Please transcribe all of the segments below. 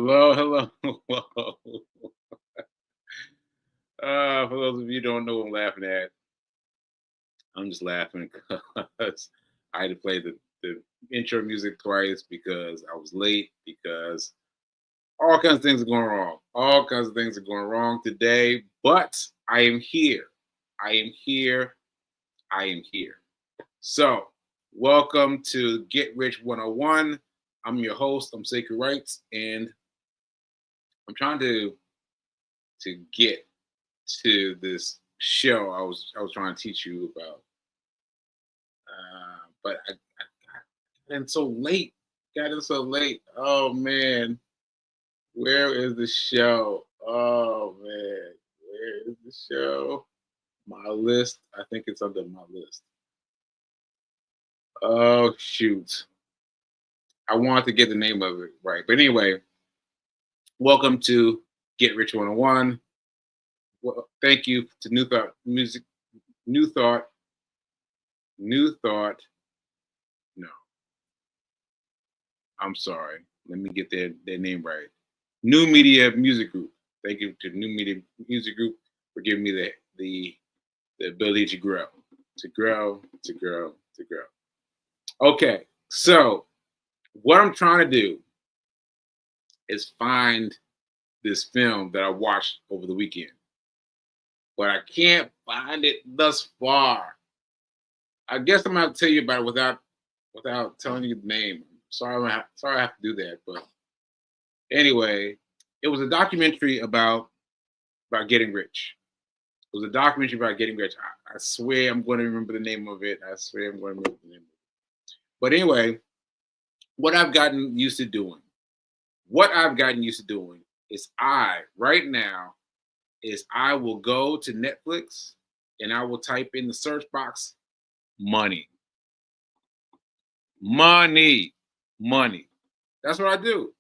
Hello, hello, hello. For those of you who don't know what I'm laughing at, I'm just laughing because I had to play the intro music twice because I was late, because all kinds of things are going wrong. All kinds of things are going wrong today, but I am here. I am here. I am here. So, welcome to Get Rich 101. I'm your host, I'm Sacred Rights, and I'm trying to get to this show I was trying to teach you about. But I got in so late. Got in so late. Oh man, where is the show? Oh man, where is the show? My list. I think it's under my list. Oh shoot. I wanted to get the name of it right. But anyway, welcome to Get Rich 101. Well, thank you to New Thought Music, New Thought, New Thought. No, I'm sorry. Let me get their name right. New Media Music Group. Thank you to New Media Music Group for giving me the ability to grow, to grow, to grow, to grow. Okay, so what I'm trying to do is find this film that I watched over the weekend, but I can't find it thus far. I guess I'm gonna tell you about it without telling you the name. Sorry I have to do that, but anyway, it was a documentary about getting rich. It was a documentary about getting rich. I swear I'm going to remember the name of it. I swear I'm going to remember the name of it. But anyway, what I've gotten used to doing, is right now, I will go to Netflix and I will type in the search box money. Money. Money. That's what I do.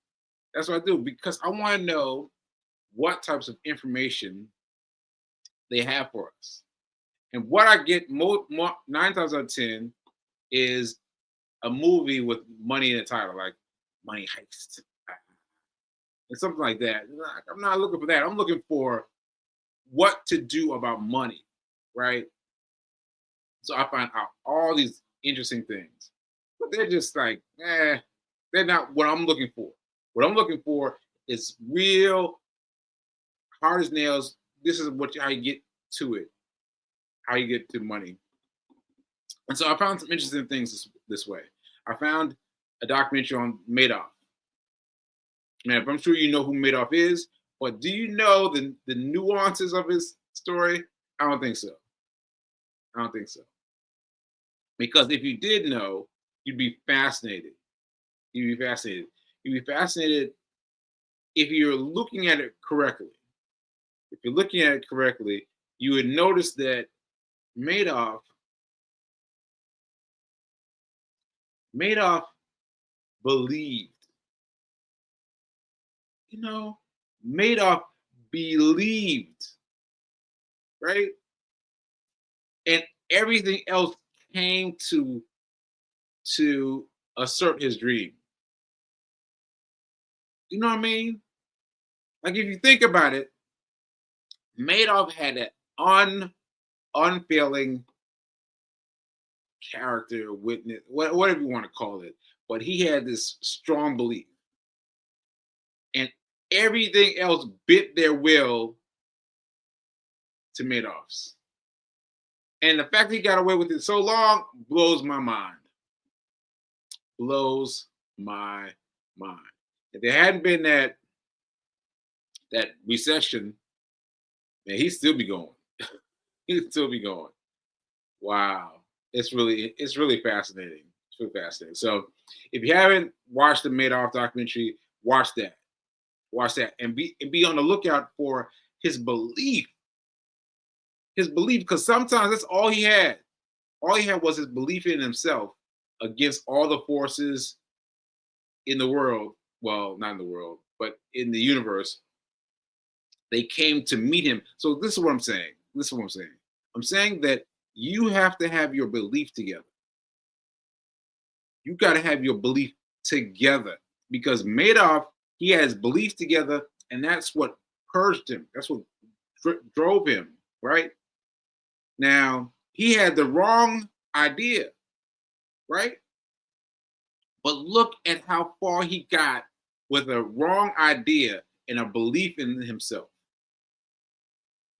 That's what I do because I want to know what types of information they have for us. And what I get more 9 times out of 10 is a movie with money in the title, like Money Heist, and something like that. I'm not looking for that. I'm looking for what to do about money, right? So I find out all these interesting things, but they're just like, they're not what I'm looking for. What I'm looking for is real hard as nails. This is how you get to it, how you get to money. And so I found some interesting things this way. I found a documentary on Madoff. Now, I'm sure you know who Madoff is, but do you know the nuances of his story? I don't think so. I don't think so. Because if you did know, you'd be fascinated. You'd be fascinated. You'd be fascinated if you're looking at it correctly. If you're looking at it correctly, you would notice that Madoff believed. Madoff believed, right? And everything else came to assert his dream. You know what I mean? Like if you think about it, Madoff had an unfailing character, witness, whatever you want to call it, but he had this strong belief, and everything else bit their will to Madoff's. And the fact that he got away with it so long blows my mind. Blows my mind. If there hadn't been that recession, man, he'd still be going. He'd still be going. Wow. It's really fascinating. It's really fascinating. So if you haven't watched the Madoff documentary, watch that. Watch that and be on the lookout for his belief. His belief, because sometimes that's all he had. All he had was his belief in himself against all the forces in the world. Well, not in the world, but in the universe. They came to meet him. So this is what I'm saying. I'm saying that you have to have your belief together. You got to have your belief together because Madoff He had his beliefs together, and that's what purged him. That's what drove him, right? Now, he had the wrong idea, right? But look at how far he got with a wrong idea and a belief in himself.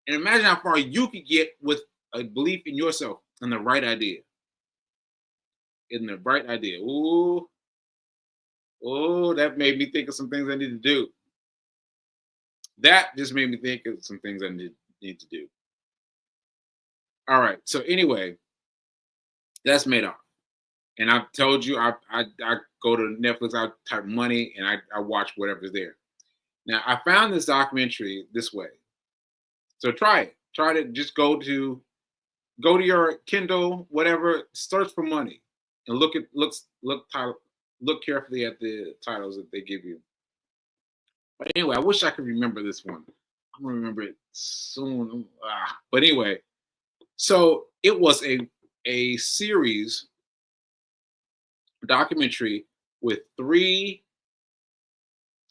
And imagine how far you could get with a belief in yourself and the right idea. In the right idea. Ooh, oh, that made me think of some things I need to do. That just made me think of some things I need to do. All right. So anyway, that's made off. And I've told you I go to Netflix, I type money and I watch whatever's there. Now I found this documentary this way. So try it. Try to just go to your Kindle, whatever, search for money and look carefully at the titles that they give you. But anyway, I wish I could remember this one. I'm gonna remember it soon. But anyway, so it was a series documentary with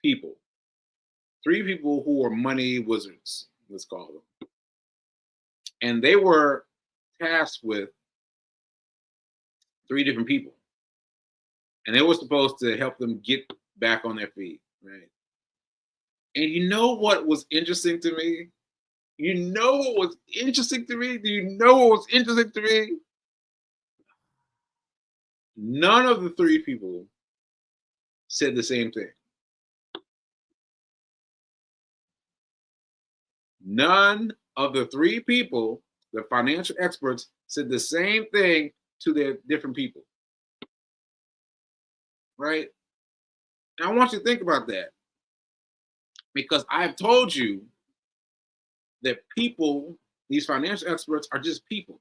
people, three people who were money wizards, let's call them, and they were tasked with three different people, and they were supposed to help them get back on their feet, right? And you know what was interesting to me? You know what was interesting to me? Do you know what was interesting to me? None of the three people said the same thing. None of the three people, the financial experts, said the same thing to their different people. Right? And I want you to think about that because I've told you that people, these financial experts, are just people.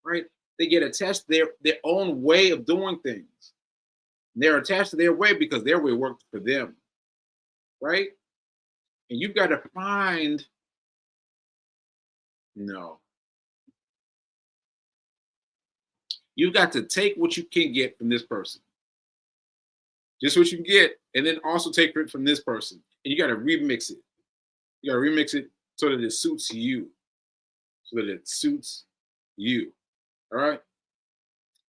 Right? They get attached to their own way of doing things. They're attached to their way because their way worked for them. Right? And you've got to find no. You've got to take what you can get from this person. Just what you can get, and then also take it from this person. And you got to remix it. You got to remix it so that it suits you. So that it suits you. All right?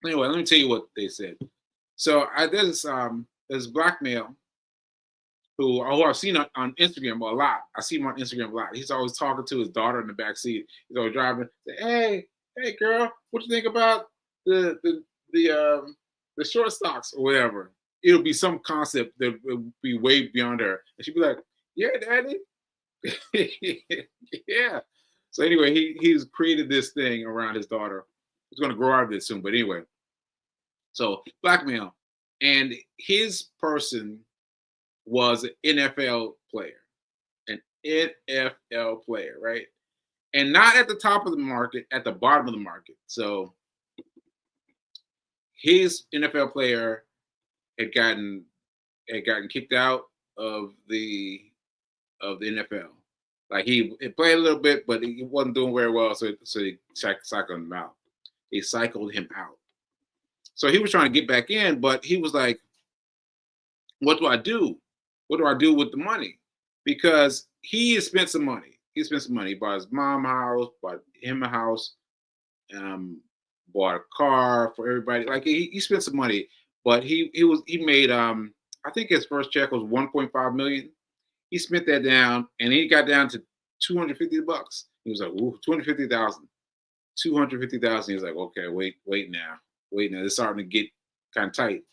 Anyway, let me tell you what they said. So there's black male who I've seen on Instagram a lot. I see him on Instagram a lot. He's always talking to his daughter in the back seat. He's always driving. Say, hey, girl, what you think about the short stocks or whatever? It'll be some concept that will be way beyond her, and she'd be like, "Yeah, daddy, yeah." So anyway, he's created this thing around his daughter. He's going to grow out of this soon, but anyway. So black male, and his person was an NFL player, an NFL player, right? And not at the top of the market, at the bottom of the market. So his NFL player had gotten kicked out of the NFL. Like he played a little bit, but he wasn't doing very well, so he cycled him out. He cycled him out. So he was trying to get back in, but he was like, "What do I do? What do I do with the money?" Because he has spent some money. He spent some money. He bought his mom a house, bought him a house, bought a car for everybody. Like he spent some money, but he made I think his first check was 1.5 million. He spent that down, and he got down to $250. He was like, "Ooh, 250,000, 250,000." He was like, "Okay, wait now. It's starting to get kind of tight."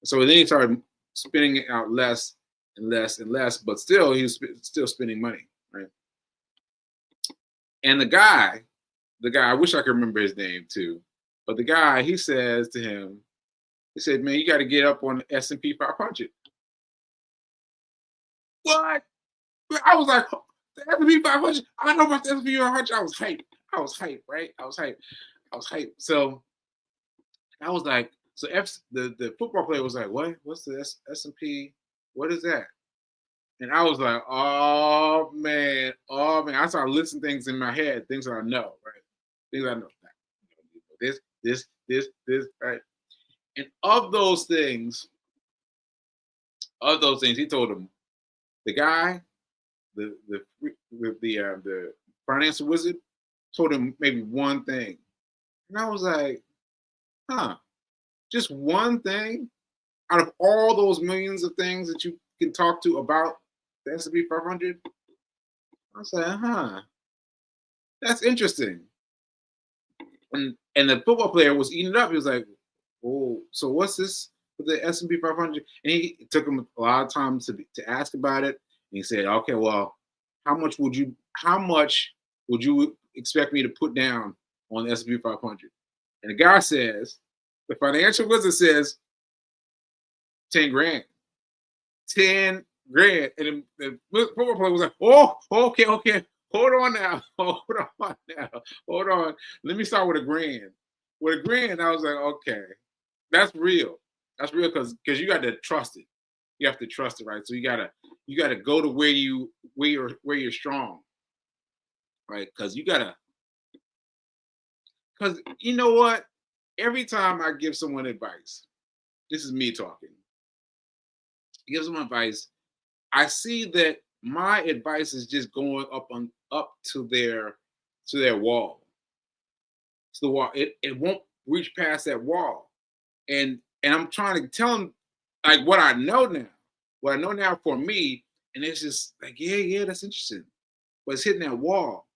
So then he started spending it out less and less and less, but still he was still spending money, right? And the guy, I wish I could remember his name too, but the guy, he says to him, he said, "Man, you got to get up on the S&P 500." What? I was like, the S&P 500. I know about the S&P 500. I was hyped, right? I was hyped. So I was like, so the football player was like, "What? What's the S&P? What is that?" And I was like, "Oh man. I started listing things in my head, things that I know, right? Things I know. This, right? And of those things, of those things. He told him the guy, the financial wizard, told him maybe one thing, and I was like, huh, just one thing out of all those millions of things that you can talk to about the S&P 500. I was like, huh, that's interesting. And the football player was eating it up. He was like, "Oh, so what's this with the S&P 500?" And it took him a lot of time to ask about it. And he said, "Okay, well, how much would you expect me to put down on the S&P 500?" And the guy says, the financial wizard says, 10 grand. 10 grand. And the football player was like, "Oh, okay, okay. Hold on now. Hold on now. Hold on. Let me start with a grand." With a grand, I was like, okay, that's real. That's real because you got to trust it. You have to trust it, right? So you gotta go to where you're strong, right? Because you know what? Every time I give someone advice, this is me talking. Give someone advice, I see that my advice is just going up to their wall. To the wall. It won't reach past that wall. And I'm trying to tell them like what I know now. What I know now for me, and it's just like, yeah, yeah, that's interesting. But it's hitting that wall.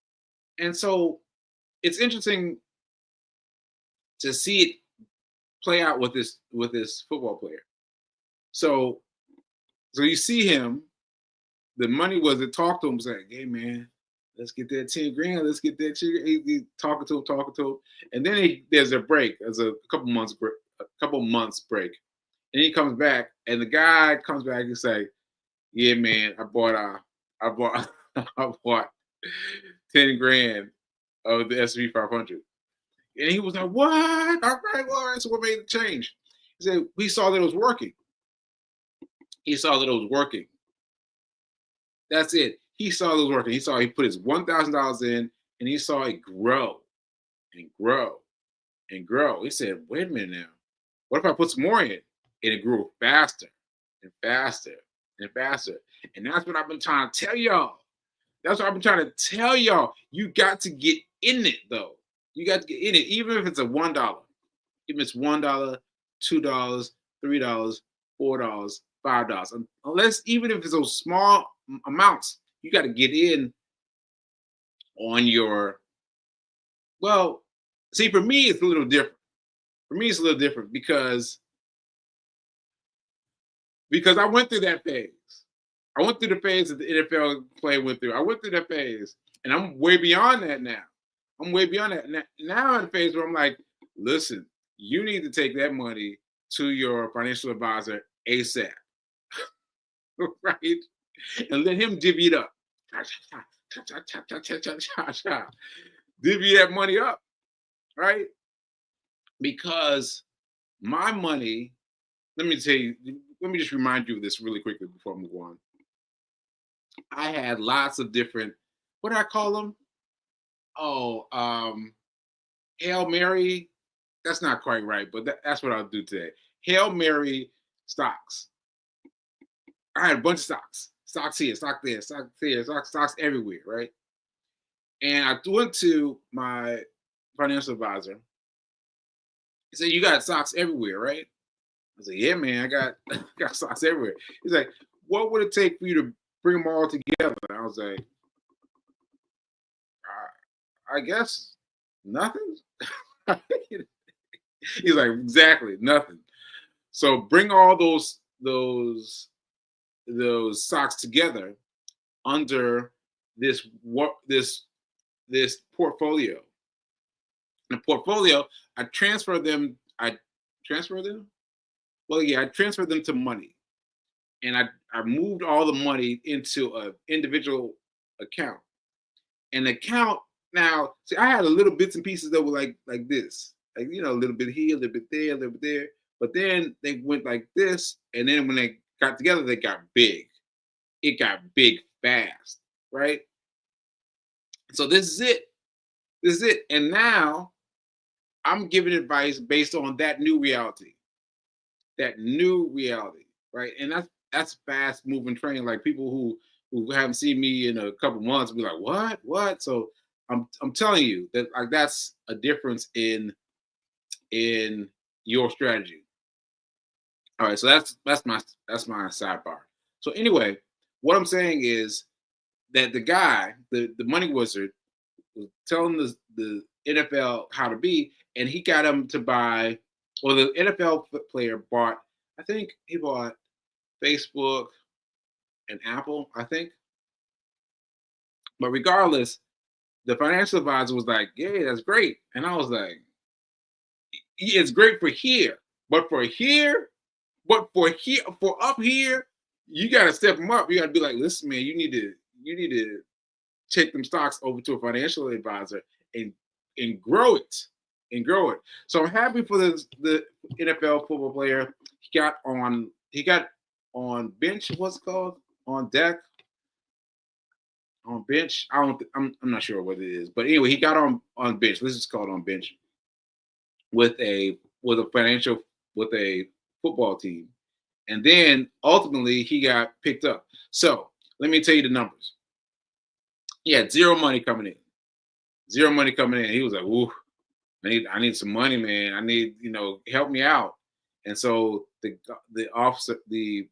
And so it's interesting to see it play out with this football player. So so you see him, the money was to talk to him, was like, "Hey man, let's get that 10 grand, let's get that sugar." He talking to him. And then there's a break, there's a couple months break. And he comes back, and the guy comes back and say, "Yeah, man, I bought I bought 10 grand of the S&P 500." And he was like, "What? All right, so what made the change?" He said, "We saw that it was working. He saw that it was working. That's it. He saw it was working. He put his $1,000 in, and he saw it grow and grow and grow." He said, "Wait a minute now. What if I put some more in?" And it grew faster and faster and faster. And that's what I've been trying to tell y'all. That's what I've been trying to tell y'all. You got to get in it, though. You got to get in it, even if it's a $1. Even if it's $1, $2, $3, $4, $5. Unless even if it's those small amounts, you got to get in on your. Well, see, for me, it's a little different. For me, it's a little different because I went through that phase. I went through the phase that the NFL player went through. I went through that phase, and I'm way beyond that now. I'm way beyond that. Now I'm in a phase where I'm like, listen, you need to take that money to your financial advisor ASAP, right? And let him divvy it up. Divvy that money up, right? Because my money, let me just remind you of this really quickly before I move on. I had lots of different, what do I call them? Oh, Hail Mary. That's not quite right, but that's what I'll do today. Hail Mary stocks. I had a bunch of stocks. Stocks here, stock there, stock there, stocks everywhere, right? And I went to my financial advisor. He said, "You got stocks everywhere, right?" I said, "Yeah, man, I got got stocks everywhere." He's like, "What would it take for you to bring them all together?" I was like, I guess nothing. He's like, "Exactly, nothing." So bring all those stocks together under this portfolio. The portfolio, I transfer them. I transfer them. Well, yeah, I transferred them to money, and I moved all the money into an individual account. An account now. See, I had a little bits and pieces that were like this, like a little bit here, a little bit there, a little bit there. But then they went like this, and then when they got together, they got big. It got big fast, right? So this is it. This is it. And now I'm giving advice based on that new reality. That new reality, right? And that's fast moving train. Like people who haven't seen me in a couple months be like, what? So I'm telling you that like that's a difference in your strategy. All right, so that's my sidebar. So anyway, what I'm saying is that the guy, the money wizard, was telling the NFL how to be, and he got him to buy, or the NFL player bought, I think he bought Facebook and Apple, I think. But regardless, the financial advisor was like, "Yeah, that's great," and I was like, "Yeah, it's great for here, but for here, for up here, you got to step them up. You got to be like, listen, man, you need to take them stocks over to a financial advisor and and grow it grow it." So I'm happy for the NFL football player. He got on bench. What's it called? On deck, on bench. I'm not sure what it is, but anyway, he got on bench. Let's just call it on bench with a financial with a football team, and then ultimately he got picked up. So let me tell you the numbers. He had zero money coming in. Zero money coming in. He was like, "Ooh, I need some money, man. I need, help me out." And so the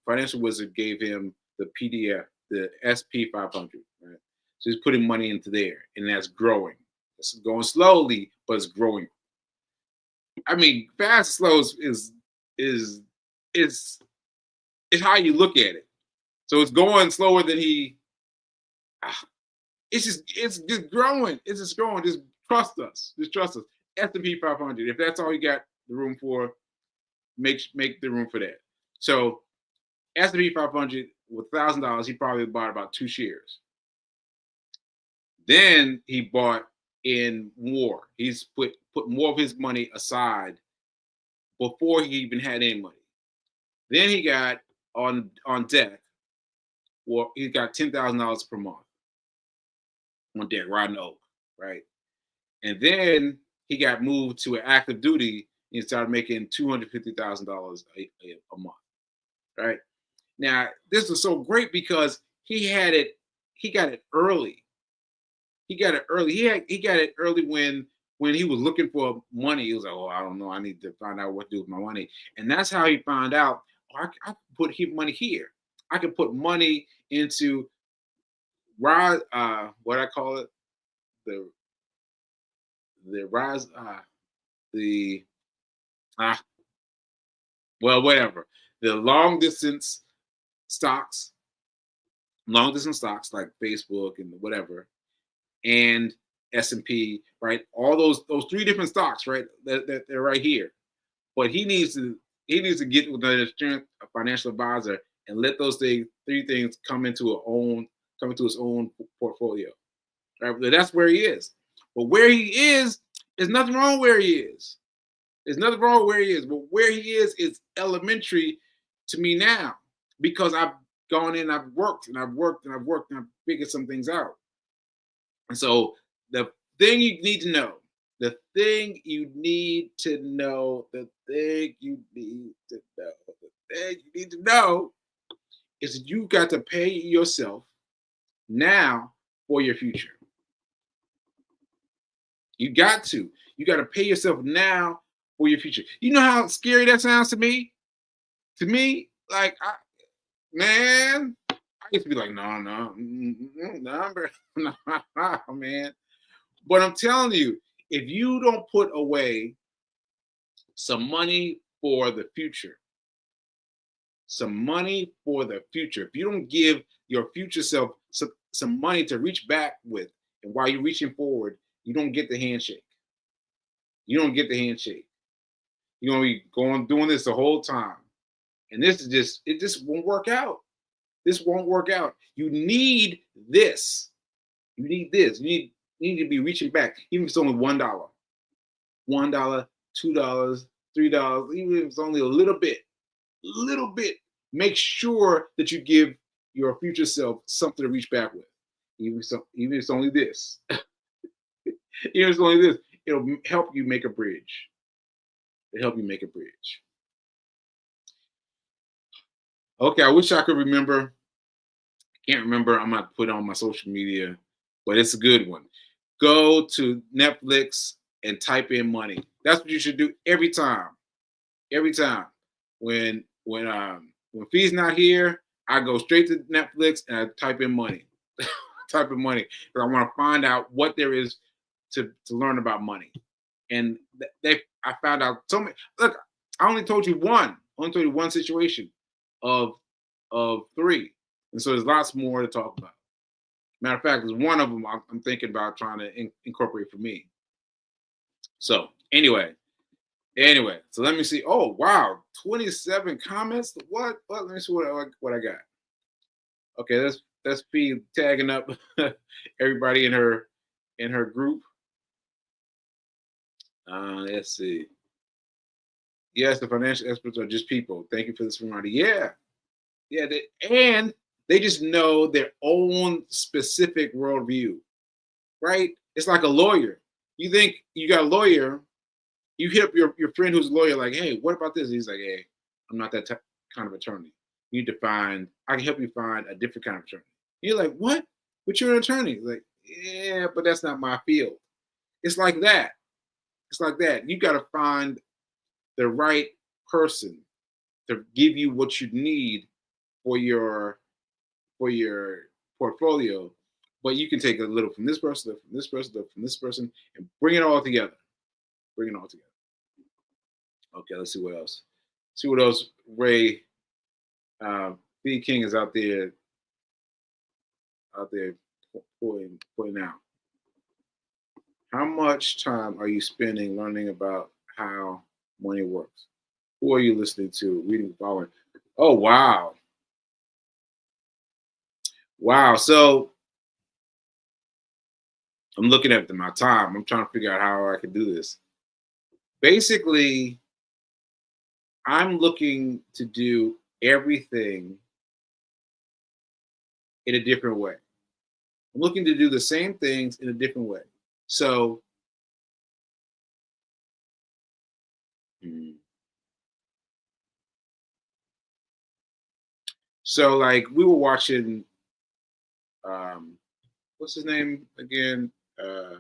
financial wizard gave him the PDF, the SP 500, right? So he's putting money into there, and that's growing. It's going slowly, but it's growing. I mean, fast and slow is is is how you look at it. So it's going slower than he. ah, it's just growing. It's just growing. Just trust us. Just trust us. S&P 500. If that's all you got the room for, make the room for that. So S&P 500 with $1,000, he probably bought about 2 shares. Then he bought in more. He's put more of his money aside before he even had any money. Then he got on deck. Well, he got $10,000 per month on deck, riding oak, right? And then he got moved to an active duty and started making $250,000 a month, right? Now, this was so great because he got it early. He got it early. He got it early when he was looking for money. He was like, "Oh, I don't know. I need to find out what to do with my money." And that's how he found out, "Oh, I can put money here. I can put money into what I call it, the rise, the ah, well, whatever, the stocks, long distance stocks like Facebook and whatever, and S&P, right? All those three different stocks, right? That they're right here. But he needs to get with an insurance a financial advisor and let those three things come into his own portfolio. Right? But that's where he is. But where he is, there's nothing wrong where he is. There's nothing wrong where he is. But where he is elementary to me now because I've gone in, I've worked and I've worked and I've worked and I've figured some things out. And so the thing you need to know, the thing you need to know, the thing you need to know, the thing you need to know is you got to pay yourself now for your future. You got to. You got to pay yourself now for your future. You know how scary that sounds to me? To me, like, man, I used to be like, no, no, no, no, man. But I'm telling you, if you don't put away some money for the future, if you don't give your future self some money to reach back with, and while you're reaching forward, you don't get the handshake. You don't get the handshake. You're gonna be doing this the whole time, and it just won't work out. This won't work out. You need this. You need this. You need to be reaching back, even if it's only $1. $1, $2, $3, even if it's only a little bit. Make sure that you give your future self something to reach back with. Even if it's only this. Even if it's only this, it'll help you make a bridge. It'll help you make a bridge. Okay, I wish I could remember. Can't remember. I'm gonna put it on my social media, but it's a good one. Go to Netflix and type in money. That's what you should do every time. Every time. When fee's not here, I go straight to Netflix and I type in money. Type in money because I want to find out what there is to learn about money. And I found out so many. Look, I only told you one. I only told you one situation of three, and so there's lots more to talk about. Matter of fact, there's one of them I'm thinking about trying to incorporate for me. So anyway, so let me see. Oh wow, 27 comments. What? Let me see what I got. Okay, that's P tagging up everybody in her group. Let's see. Yes, the financial experts are just people. Thank you for this reminder. Yeah, yeah, and they just know their own specific worldview, right? It's like a lawyer. You think you got a lawyer, you hit up your friend who's a lawyer, like, hey, what about this? He's like, hey, I'm not that kind of attorney. You need to I can help you find a different kind of attorney. You're like, what? But you're an attorney. Like, yeah, but that's not my field. It's like that. It's like that. You got to find the right person to give you what you need for your portfolio. But you can take a little from this person, from this person, from this person, and bring it all together. Bring it all together. Okay, let's see what else. See what else Ray B King is out there pointing out. How much time are you spending learning about how money works? Who are you listening to? Reading, following. Oh wow, wow. So I'm looking at my time. I'm trying to figure out how I can do this. Basically, I'm looking to do everything in a different way. I'm looking to do the same things in a different way. So, hmm, so like we were watching, um, what's his name again? I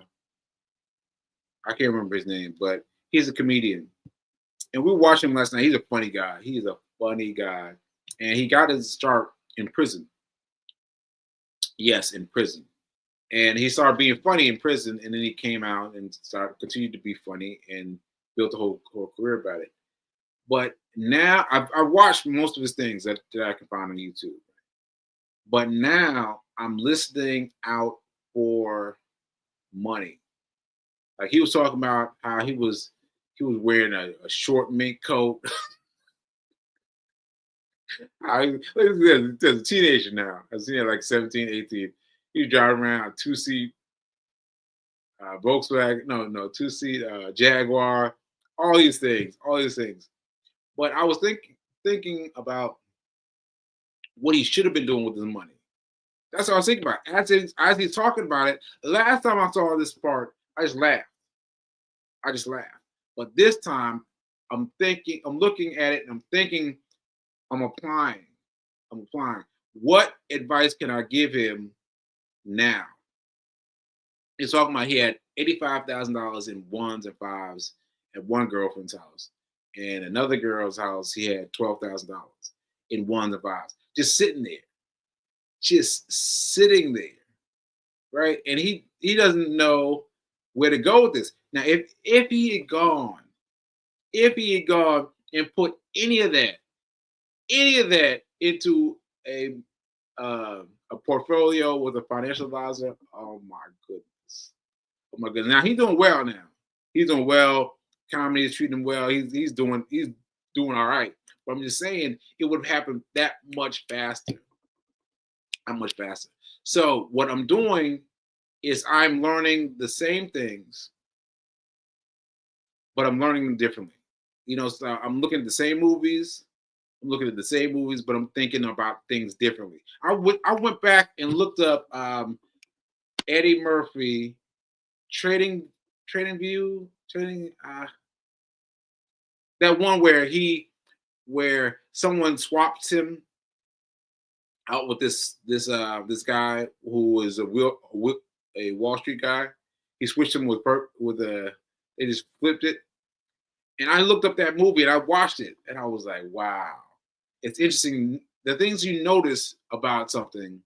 can't remember his name, but he's a comedian, and we watched him last night. He's a funny guy. He's a funny guy, and he got his start in prison. Yes, in prison. And he started being funny in prison, and then he came out and started continued to be funny and built a whole career about it. But now I've watched most of his things that I can find on YouTube. But now I'm listening out for money. Like he was talking about how he was wearing a short mink coat. There's a teenager now. I was like 17, 18. He's driving around a two-seat Volkswagen, no, two-seat Jaguar, all these things. But I was thinking about what he should have been doing with his money. That's what I was thinking about. As he's talking about it, last time I saw this part, I just laughed. I just laughed. But this time, I'm looking at it, and I'm thinking, I'm applying. I'm applying. What advice can I give him now? He's talking about he had $85,000 in ones and fives at one girlfriend's house, and another girl's house he had $12,000 in ones and fives, just sitting there, right? And he doesn't know where to go with this. Now, if he had gone and put any of that into a portfolio with a financial advisor, oh my goodness. Oh my goodness. Now he's doing well now. He's doing well. Comedy is treating him well. He's doing all right. But I'm just saying it would have happened that much faster. That much faster. So what I'm doing is I'm learning the same things, but I'm learning them differently. So I'm looking at the same movies. I'm looking at the same movies, but I'm thinking about things differently. I went back and looked up Eddie Murphy trading view trading that one where someone swaps him out with this guy who was a Wall Street guy. He switched him with a they just flipped it. And I looked up that movie and I watched it and I was like, wow, it's interesting the things you notice about something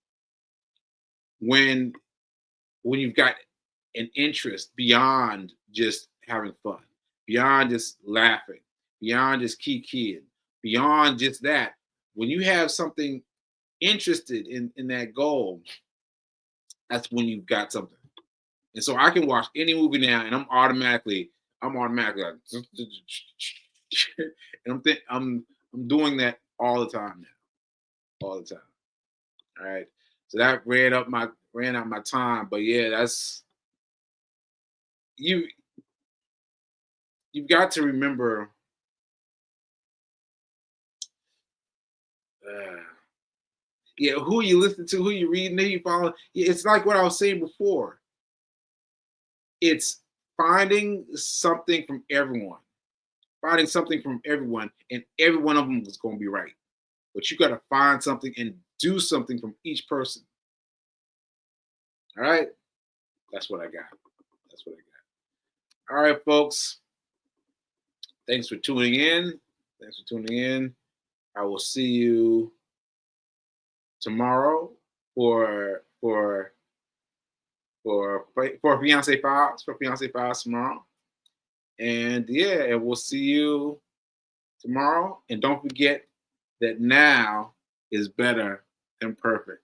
when you've got an interest beyond just having fun, beyond just laughing, beyond just kikiing, beyond just that. When you have something interested in that goal, that's when you've got something. And so I can watch any movie now, and I'm automatically like, and I'm doing that all the time now, all the time. All right. So that ran out my time, but yeah, that's you. You've got to remember. Uh, yeah, who you listen to, who you reading, who you follow. Yeah, it's like what I was saying before. It's finding something from everyone, and every one of them is going to be right. But you got to find something and do something from each person. All right, that's what I got. That's what I got. All right, folks. Thanks for tuning in. I will see you tomorrow for Fiance Files tomorrow. And yeah, and we'll see you tomorrow. And don't forget that now is better than perfect.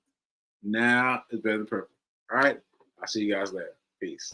Now is better than perfect. All right. I'll see you guys later. Peace.